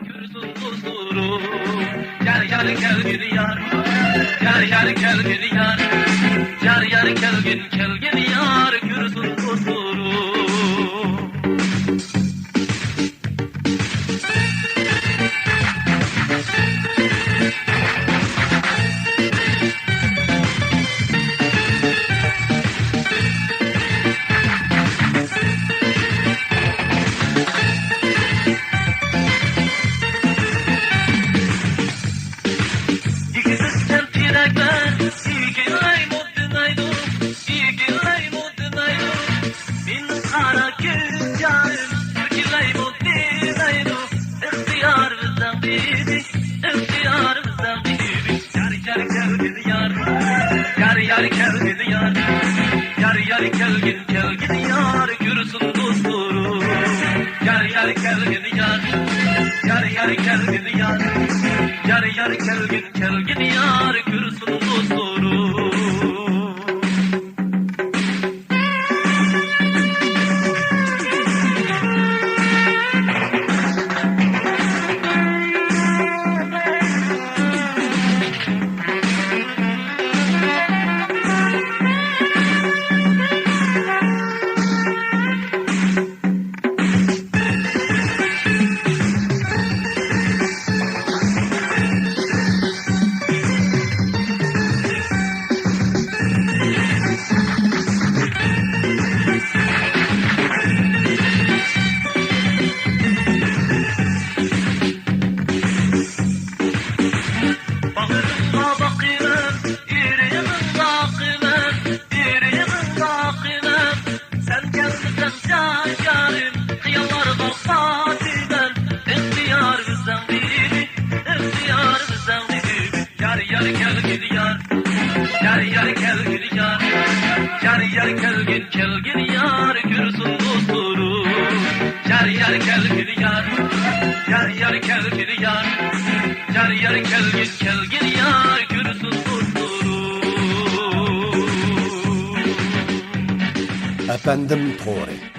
Gürsün huzuru. Yar yar kelgin yar. Yar yar kelgin yar. Yar yar kelgin yar. Gürsün huzuru. Yar yar kelgin yar. Yar yar kelgin yar. Gürsün huzuru. Yar yar kelgin yar. Yar yar kelgin yar. Yar yar kelgin yar. Gürsün huzuru. Yar yar kelgin yar. Yar yar kelgin yar. Gürsün huzuru. Yar yar kelgin yar. Yar yar kelgin yar. Yar yar kelgin yar. Gürsün huzuru. Efendim Tori.